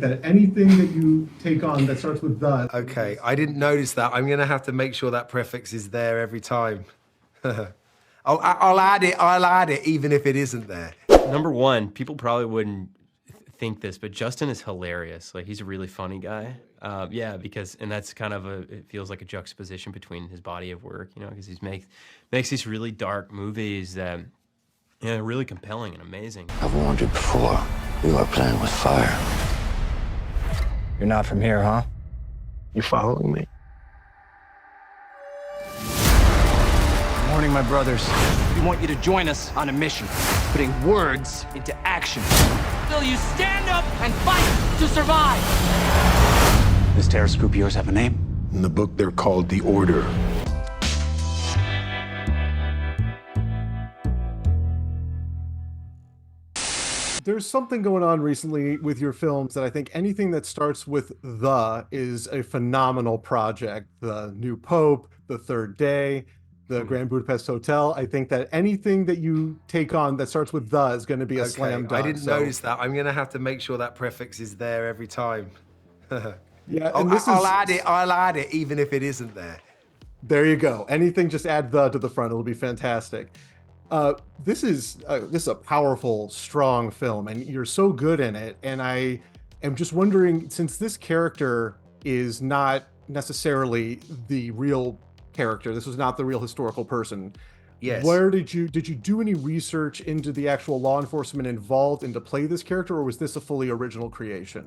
That anything that you take on that starts with the. Okay, I didn't notice that. I'm gonna have to make sure that prefix is there every time. I'll add it. I'll add it, even if it isn't there. Number one, people probably wouldn't think this, but Justin is hilarious. Like, he's a really funny guy. Yeah, because, and that's kind of it feels like a juxtaposition between his body of work, you know, because he makes these really dark movies that, you know, really compelling and amazing. I've warned you before. You are playing with fire. You're not from here, huh? You following me? Good morning, my brothers. We want you to join us on a mission, putting words into action. Will you stand up and fight to survive? This terrorist group of yours have a name? In the book, they're called The Order. There's something going on recently with your films that I think anything that starts with "the" is a phenomenal project. The New Pope, The Third Day, the Grand Budapest Hotel. I think that anything that you take on that starts with "the" is going to be a slam dunk. I didn't notice that. I'm gonna have to make sure that prefix is there every time. Yeah, and this I'll add it. I'll add it, even if it isn't there. There you go. Anything, just add "the" to the front. It'll be fantastic. This is a powerful, strong film, and you're so good in it. And I am just wondering, since this character is not necessarily the real character, this was not the real historical person. Yes. Where did you do any research into the actual law enforcement involved in to play this character, or was this a fully original creation?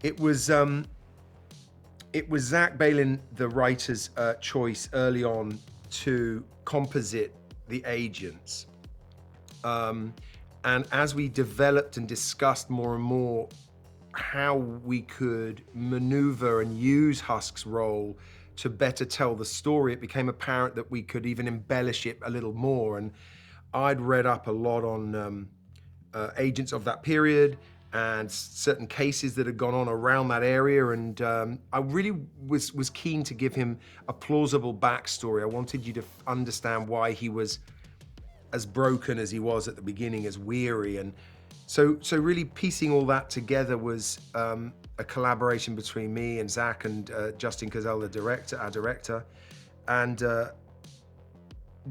It was Zach Balin, the writer's choice early on to composite the agents. And as we developed and discussed more and more how we could maneuver and use Husk's role to better tell the story, it became apparent that we could even embellish it a little more. And I'd read up a lot on agents of that period and certain cases that had gone on around that area, and I really was keen to give him a plausible backstory. I wanted you to understand why he was as broken as he was at the beginning, as weary, and so really piecing all that together was a collaboration between me and Zach and Justin Kurzel, our director, and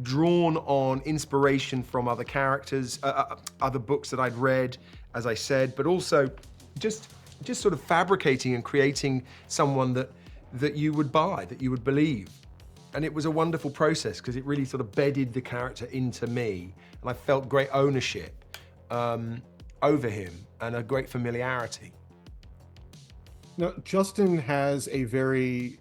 drawn on inspiration from other characters, other books that I'd read, as I said, but also just sort of fabricating and creating someone that you would buy, that you would believe. And it was a wonderful process because it really sort of bedded the character into me, and I felt great ownership over him and a great familiarity. Now, Justin has a very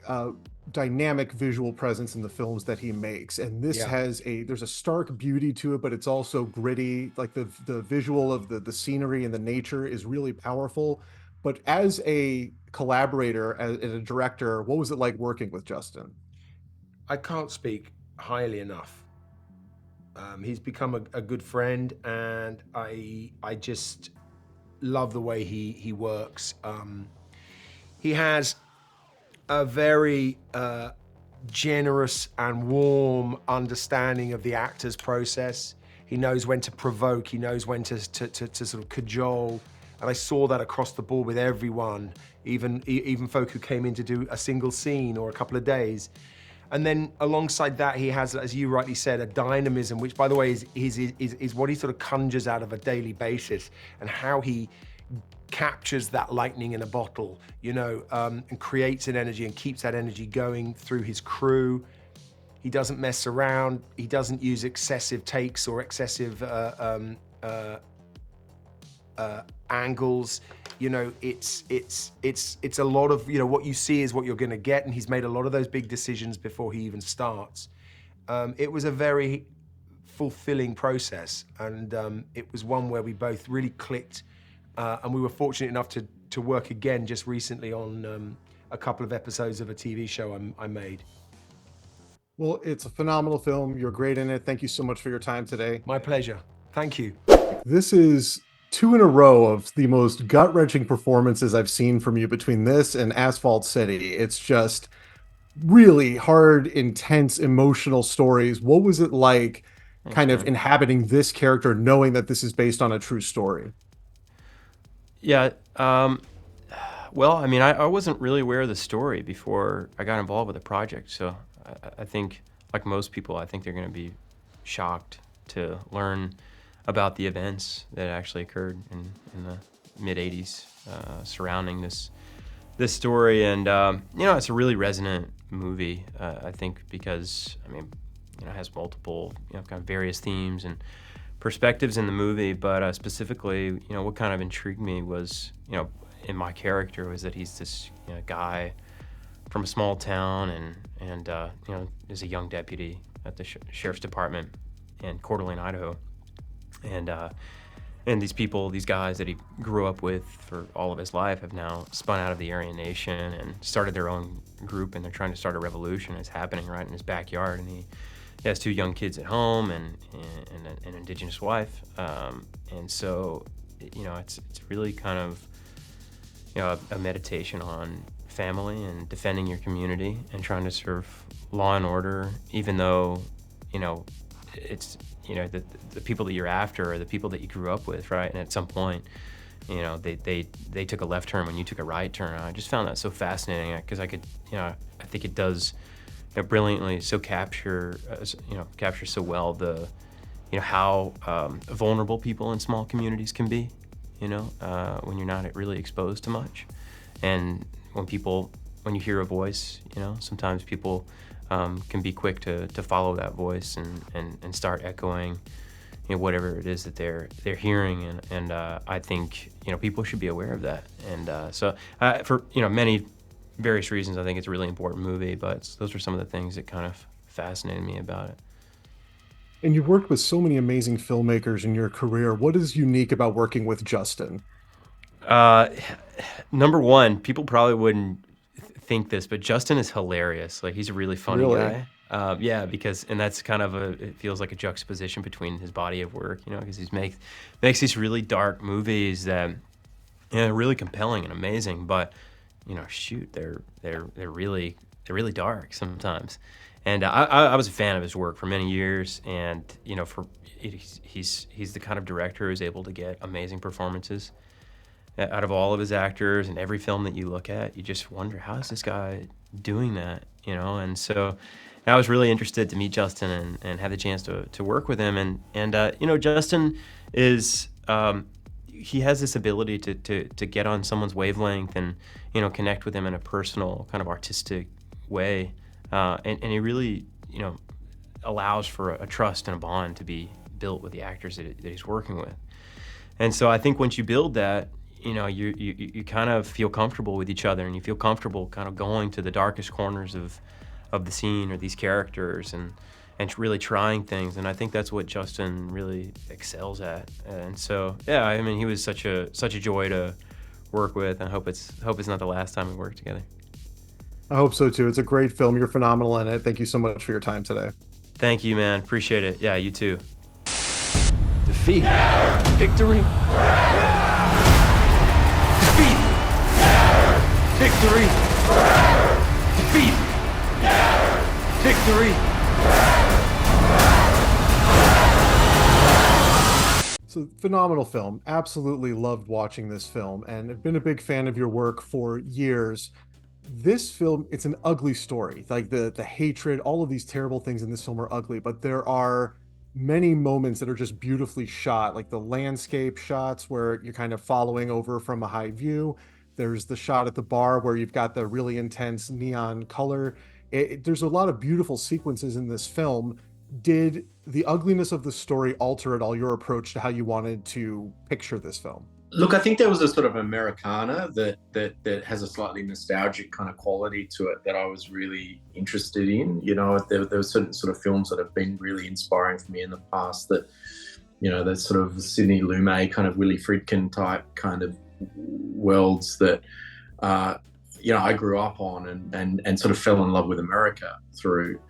dynamic visual presence in the films that he makes, and this there's a stark beauty to it, but it's also gritty. Like the visual of the scenery and the nature is really powerful. But as a collaborator, as a director, what was it like working with Justin? I can't speak highly enough. He's become a good friend, and I just love the way he works. He has a very generous and warm understanding of the actor's process. He knows when to provoke, he knows when to sort of cajole, and I saw that across the board with everyone, even folk who came in to do a single scene or a couple of days. And then alongside that, he has, as you rightly said, a dynamism, which, by the way, is what he sort of conjures out of a daily basis, and how he captures that lightning in a bottle, you know, and creates an energy and keeps that energy going through his crew. He doesn't mess around. He doesn't use excessive takes or excessive angles. You know, it's a lot of, you know, what you see is what you're going to get, and he's made a lot of those big decisions before he even starts. It was a very fulfilling process, and it was one where we both really clicked. And we were fortunate enough to work again just recently on a couple of episodes of a TV show I made. Well, it's a phenomenal film. You're great in it. Thank you so much for your time today. My pleasure. Thank you. This is 2 in a row of the most gut-wrenching performances I've seen from you between this and Asphalt City. It's just really hard, intense, emotional stories. What was it like kind of inhabiting this character, knowing that this is based on a true story? Yeah, Well, I mean, I wasn't really aware of the story before I got involved with the project. So I think, like most people, I think they're going to be shocked to learn about the events that actually occurred in the mid 80s surrounding this story. And, it's a really resonant movie, I think, because, I mean, it has multiple, kind of various themes and perspectives in the movie. But specifically, what kind of intrigued me was, in my character was that he's this guy from a small town and is a young deputy at the sheriff's department in Coeur d'Alene, Idaho. And these guys that he grew up with for all of his life have now spun out of the Aryan Nation and started their own group, and they're trying to start a revolution. It's happening right in his backyard, and he has 2 young kids at home and an indigenous wife. And so, it's really kind of, a meditation on family and defending your community and trying to serve law and order, even though, it's, the people that you're after are the people that you grew up with, right? And at some point, they took a left turn when you took a right turn. I just found that so fascinating because I think it does brilliantly capture so well the, how vulnerable people in small communities can be, when you're not really exposed to much. And when you hear a voice, sometimes people can be quick to follow that voice and start echoing, whatever it is that they're hearing. And I think, people should be aware of that. And so for, many various reasons, I think it's a really important movie, but those are some of the things that kind of fascinated me about it. And you've worked with so many amazing filmmakers in your career. What is unique about working with Justin? Number one, people probably wouldn't think this, but Justin is hilarious. Like, he's a really funny guy. Yeah, because, and that's kind of it feels like a juxtaposition between his body of work, because he makes these really dark movies that, really compelling and amazing, but, shoot, they're really dark sometimes. And I was a fan of his work for many years, and he's the kind of director who's able to get amazing performances out of all of his actors. And every film that you look at, you just wonder, how is this guy doing that? And so I was really interested to meet Justin and have the chance to work with him. And Justin is he has this ability to get on someone's wavelength and connect with them in a personal, kind of artistic way. And he really, allows for a trust and a bond to be built with the actors that he's working with. And so I think once you build that, you kind of feel comfortable with each other, and you feel comfortable kind of going to the darkest corners of the scene or these characters and really trying things. And I think that's what Justin really excels at. And so, yeah, I mean, he was such a joy to work with. I hope it's not the last time we work together. I hope so too. It's a great film. You're phenomenal in it. Thank you so much for your time today. Thank you, man. Appreciate it. Yeah, you too. Defeat. Victory. Defeat. Victory. Defeat. Victory. So, phenomenal film. Absolutely loved watching this film, and I've been a big fan of your work for years. This film, it's an ugly story. Like the hatred, all of these terrible things in this film are ugly, but there are many moments that are just beautifully shot, like the landscape shots where you're kind of following over from a high view. There's the shot at the bar where you've got the really intense neon color. There's a lot of beautiful sequences in this film. Did the ugliness of the story alter at all your approach to how you wanted to picture this film? Look, I think there was a sort of Americana that has a slightly nostalgic kind of quality to it that I was really interested in. There were certain sort of films that have been really inspiring for me in the past that, that sort of Sidney Lumet kind of Willie Friedkin type kind of worlds that, I grew up on and sort of fell in love with America through.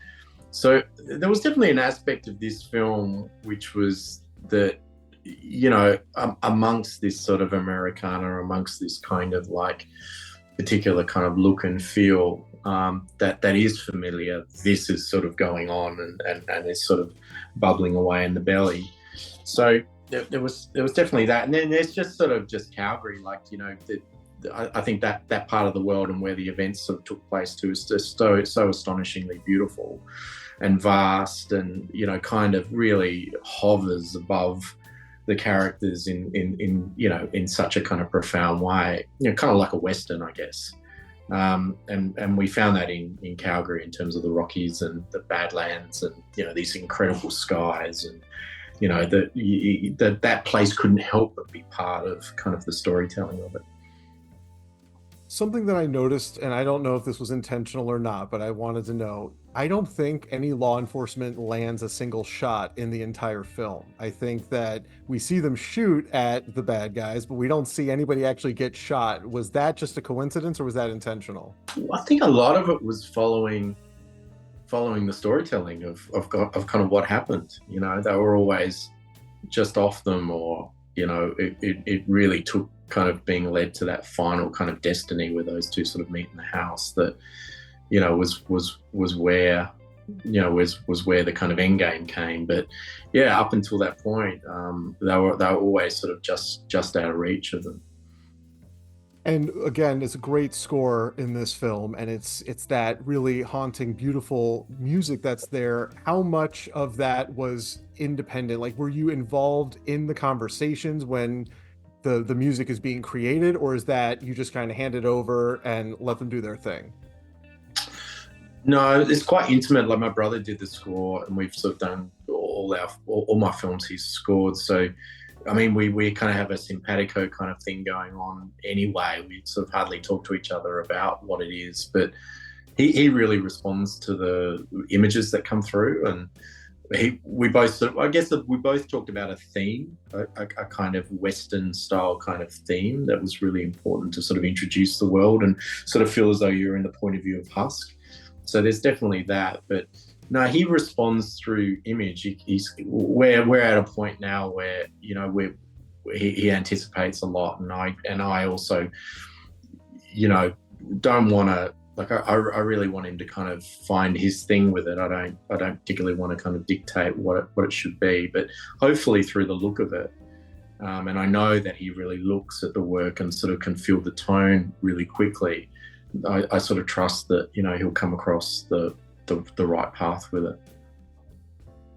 So there was definitely an aspect of this film which was that, amongst this sort of Americana, amongst this kind of like particular kind of look and feel that is familiar, this is sort of going on and is sort of bubbling away in the belly. So there was definitely that. And then there's just sort of just Calgary, like, I think that part of the world and where the events sort of took place too is just so astonishingly beautiful and vast, and kind of really hovers above the characters in such a kind of profound way, kind of like a Western, I guess. And we found that in Calgary in terms of the Rockies and the Badlands, and these incredible skies, and that place couldn't help but be part of kind of the storytelling of it. Something that I noticed, and I don't know if this was intentional or not, but I wanted to know, I don't think any law enforcement lands a single shot in the entire film. I think that we see them shoot at the bad guys, but we don't see anybody actually get shot. Was that just a coincidence, or was that intentional? I think a lot of it was following the storytelling of kind of what happened. They were always just off them, or it really took kind of being led to that final kind of destiny where those two sort of meet in the house, that was where was where the kind of end game came. But yeah, up until that point, they were always sort of just out of reach of them. And again, it's a great score in this film, and it's that really haunting, beautiful music that's there. How much of that was independent? Like, were you involved in the conversations when the music is being created, or is that you just kind of hand it over and let them do their thing? No, it's quite intimate. Like, my brother did the score, and we've sort of done all my films he's scored. So, I mean, we kind of have a simpatico kind of thing going on anyway. We sort of hardly talk to each other about what it is, but he really responds to the images that come through, and we both talked about a theme, a kind of Western style kind of theme that was really important to sort of introduce the world and sort of feel as though you're in the point of view of Husk. So there's definitely that, but no, he responds through image. We're at a point now where he anticipates a lot, and I also don't want to. Like, I really want him to kind of find his thing with it. I don't particularly want to kind of dictate what it should be, but hopefully through the look of it. And I know that he really looks at the work and sort of can feel the tone really quickly. I sort of trust that, he'll come across the right path with it.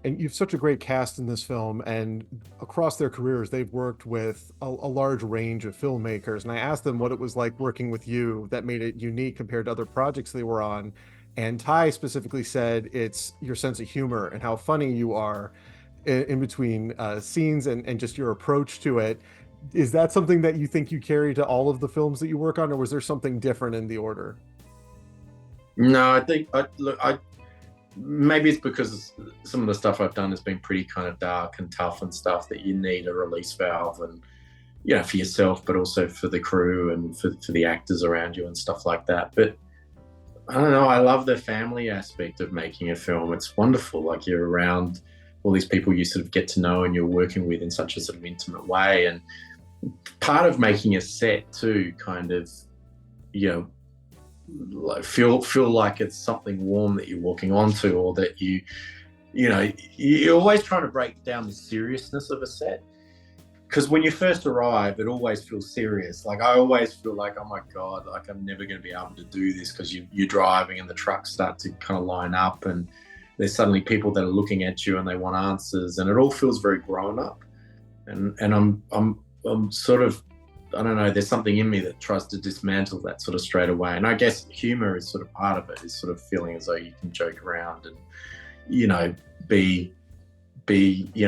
And you've such a great cast in this film, and across their careers, they've worked with a large range of filmmakers. And I asked them what it was like working with you that made it unique compared to other projects they were on. And Tye specifically said it's your sense of humor and how funny you are in between scenes, and just your approach to it. Is that something that you think you carry to all of the films that you work on, or was there something different in the order? No, I think maybe it's because some of the stuff I've done has been pretty kind of dark and tough and stuff, that you need a release valve, and for yourself, but also for the crew and for the actors around you and stuff like that. But I don't know, I love the family aspect of making a film. It's wonderful. Like, you're around all these people you sort of get to know and you're working with in such a sort of intimate way. And part of making a set too, kind of, like feel like it's something warm that you're walking onto, or that you're always trying to break down the seriousness of a set, because when you first arrive, it always feels serious. Like, I always feel like, oh my god, like I'm never going to be able to do this, because you're driving and the trucks start to kind of line up, and there's suddenly people that are looking at you and they want answers, and it all feels very grown up. And I'm sort of, I don't know, there's something in me that tries to dismantle that sort of straight away. And I guess humor is sort of part of it, is sort of feeling as though you can joke around and,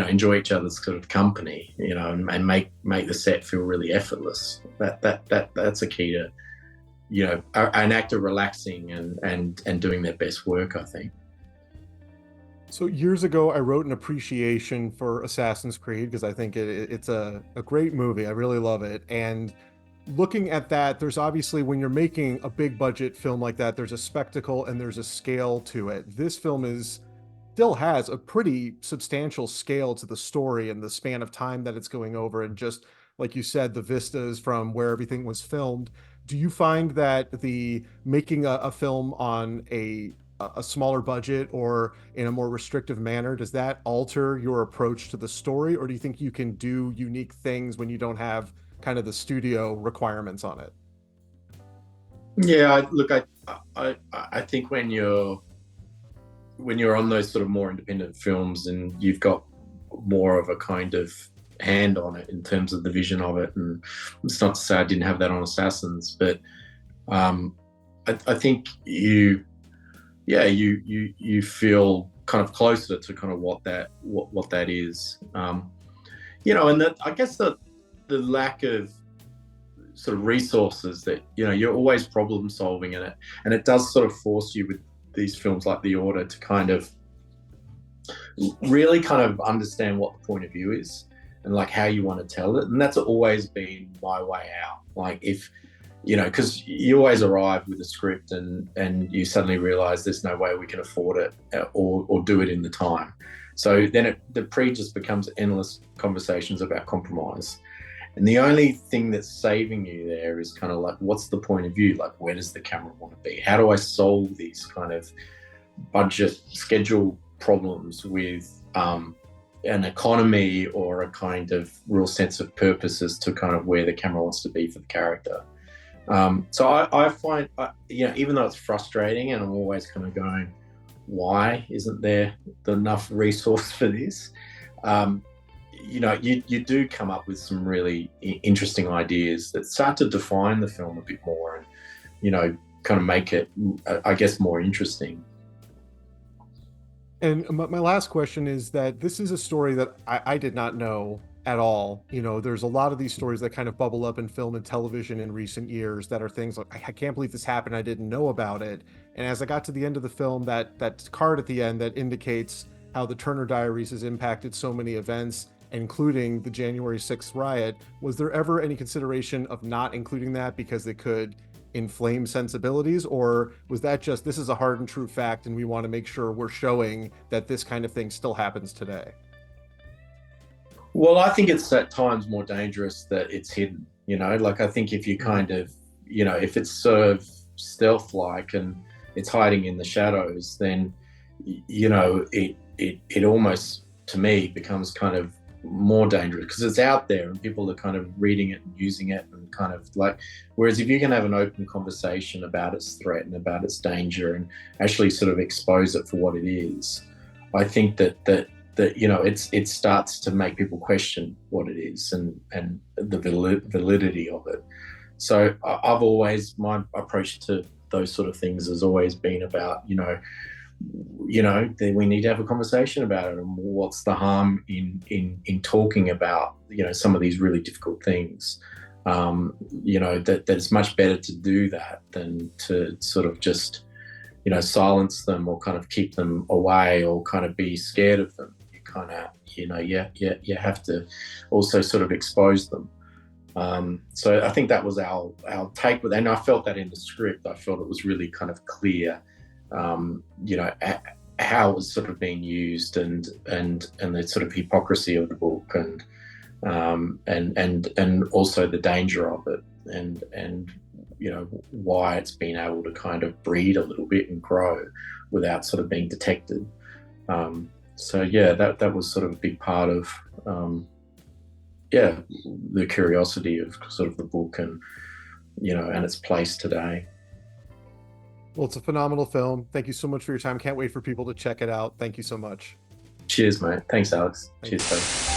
enjoy each other's sort of company, and make the set feel really effortless. That's a key to, an actor relaxing and doing their best work, I think. So years ago, I wrote an appreciation for Assassin's Creed because I think it's a great movie. I really love it. And looking at that, there's obviously, when you're making a big budget film like that, there's a spectacle and there's a scale to it. This film still has a pretty substantial scale to the story and the span of time that it's going over. And just like you said, the vistas from where everything was filmed. Do you find that the making a film on a smaller budget or in a more restrictive manner, does that alter your approach to the story, or do you think you can do unique things when you don't have kind of the studio requirements on it? Yeah, I think when you're on those sort of more independent films and you've got more of a kind of hand on it in terms of the vision of it, and it's not to say I didn't have that on Assassins, but I think you feel kind of closer to kind of what that is, and that I guess the lack of sort of resources that you're always problem solving in it, and it does sort of force you with these films like The Order to kind of really kind of understand what the point of view is and like how you want to tell it. And that's always been my way out. Like if because you always arrive with a script and you suddenly realize there's no way we can afford it or do it in the time. So then the just becomes endless conversations about compromise. And the only thing that's saving you there is kind of like, what's the point of view? Like, where does the camera want to be? How do I solve these kind of budget schedule problems with an economy or a kind of real sense of purpose as to kind of where the camera wants to be for the character? So I find, even though it's frustrating and I'm always kind of going, why isn't there enough resource for this? You do come up with some really interesting ideas that start to define the film a bit more and, kind of make it, I guess, more interesting. And my last question is that this is a story that I did not know at all. There's a lot of these stories that kind of bubble up in film and television in recent years that are things like, I can't believe this happened, I didn't know about it. And as I got to the end of the film, that card at the end that indicates how the Turner Diaries has impacted so many events, including the January 6th riot, was there ever any consideration of not including that because it could inflame sensibilities? Or was that just, this is a hard and true fact and we want to make sure we're showing that this kind of thing still happens today? Well, I think it's at times more dangerous that it's hidden, like I think if you kind of, if it's sort of stealth-like and it's hiding in the shadows, then, it almost, to me, becomes kind of more dangerous because it's out there and people are kind of reading it and using it and kind of like, whereas if you can have an open conversation about its threat and about its danger and actually sort of expose it for what it is, I think that it starts to make people question what it is and the validity of it. So I've always, my approach to those sort of things has always been about, we need to have a conversation about it, and what's the harm in talking about some of these really difficult things. That it's much better to do that than to sort of just silence them or kind of keep them away or kind of be scared of them. You kind of you have to also sort of expose them. So I think that was our take with, and I felt that in the script. I felt it was really kind of clear. How it was sort of being used and the sort of hypocrisy of the book and also the danger of it and why it's been able to kind of breed a little bit and grow without sort of being detected. So yeah, that was sort of a big part of the curiosity of sort of the book and and its place today. Well, it's a phenomenal film. Thank you so much for your time. Can't wait for people to check it out. Thank you so much. Cheers, mate. Thanks, Alex. Thank Cheers, folks.